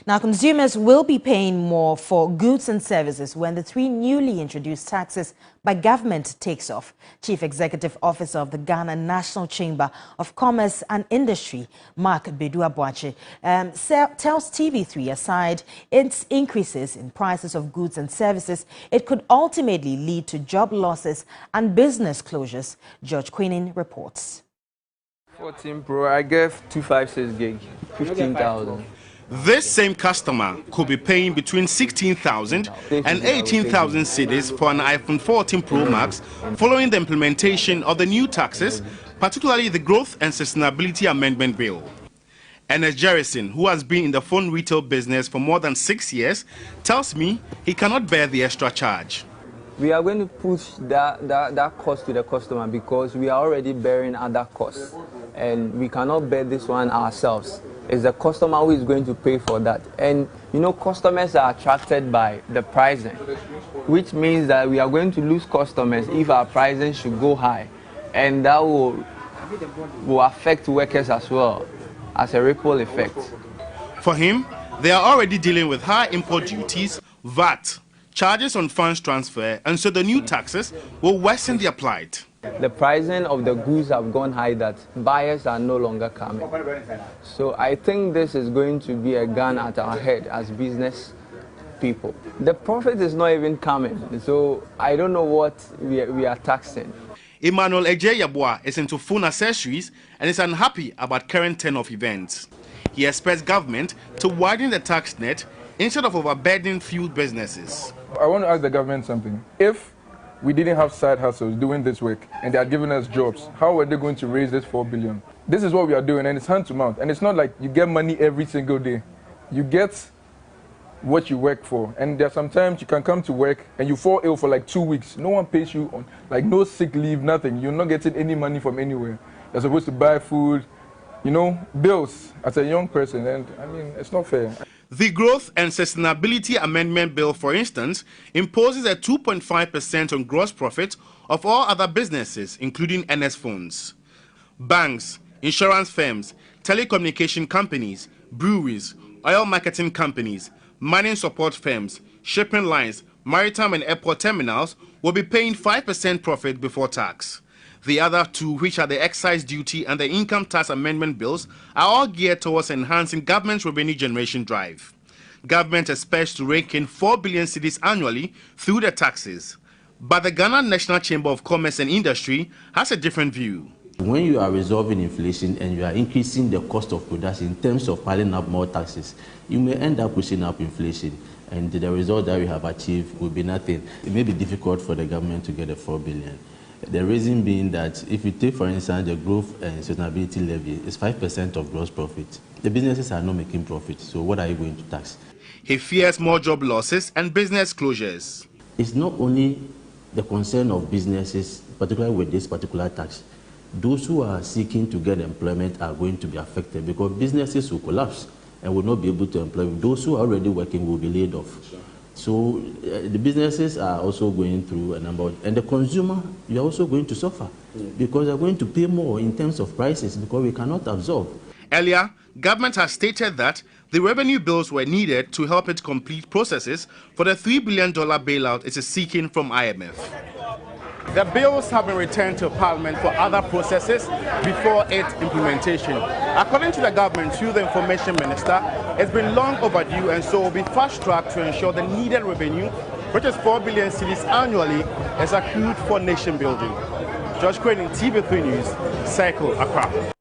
Now, consumers will be paying more for goods and services when the three newly introduced taxes by government takes off. Chief Executive Officer of the Ghana National Chamber of Commerce and Industry, Mark Bedu-Aboakye, tells TV3 aside its increases in prices of goods and services, it could ultimately lead to job losses and business closures. George Queenan reports. 14 Pro, I gave 256 gig, 15,000. This same customer could be paying between 16,000 and 18,000 cedis for an iPhone 14 Pro Max following the implementation of the new taxes, particularly the Growth and Sustainability Amendment Bill. Ernest Jerrison, who has been in the phone retail business for more than 6 years, tells me he cannot bear the extra charge. We are going to push that cost to the customer because we are already bearing other costs and we cannot bear this one ourselves. It's the customer who is going to pay for that. And you know, customers are attracted by the pricing, which means that we are going to lose customers if our pricing should go high, and that will affect workers as well as a ripple effect. For him, they are already dealing with high import duties, VAT, charges on funds transfer, and so the new taxes will worsen their plight. The pricing of the goods have gone high that buyers are no longer coming. So I think this is going to be a gun at our head as business people. The profit is not even coming, so I don't know what we are taxing. Emmanuel Ejeyabua is into phone accessories and is unhappy about current turn of events. He expects government to widen the tax net instead of overburdening few businesses. I want to ask the government something. If we didn't have side hustles doing this work and they are giving us jobs, how are they going to raise this 4 billion? This is what we are doing, and it's hand to mouth. And it's not like you get money every single day. You get what you work for. And there are sometimes you can come to work and you fall ill for like 2 weeks. No one pays you on, like no sick leave, nothing. You're not getting any money from anywhere. You're supposed to buy food, you know, bills as a young person. And I mean, it's not fair. The Growth and Sustainability Amendment Bill, for instance, imposes a 2.5% on gross profit of all other businesses, including NS phones. Banks, insurance firms, telecommunication companies, breweries, oil marketing companies, mining support firms, shipping lines, maritime and airport terminals will be paying 5% profit before tax. The other two, which are the excise duty and the income tax amendment bills, are all geared towards enhancing government's revenue generation drive. Government expects to rake in 4 billion cedis annually through the taxes. But the Ghana National Chamber of Commerce and Industry has a different view. When you are resolving inflation and you are increasing the cost of production in terms of piling up more taxes, you may end up pushing up inflation, and the result that we have achieved will be nothing. It may be difficult for the government to get a 4 billion. The reason being that if you take, for instance, the Growth and Sustainability Levy, it's 5% of gross profit. The businesses are not making profit, so what are you going to tax? He fears more job losses and business closures. It's not only the concern of businesses, particularly with this particular tax. Those who are seeking to get employment are going to be affected because businesses will collapse and will not be able to employ. Those who are already working will be laid off. So the businesses are also going through a number and the consumer, you're also going to suffer because they're going to pay more in terms of prices because we cannot absorb. Earlier, government has stated that the revenue bills were needed to help it complete processes for the $3 billion bailout it is seeking from IMF. The bills have been returned to Parliament for other processes before its implementation. According to the government, through the Information Minister, it's been long overdue and so will be fast-tracked to ensure the needed revenue, which is 4 billion cedis annually, is accrued for nation building. George Queenan, TV3 News, Circle, Accra.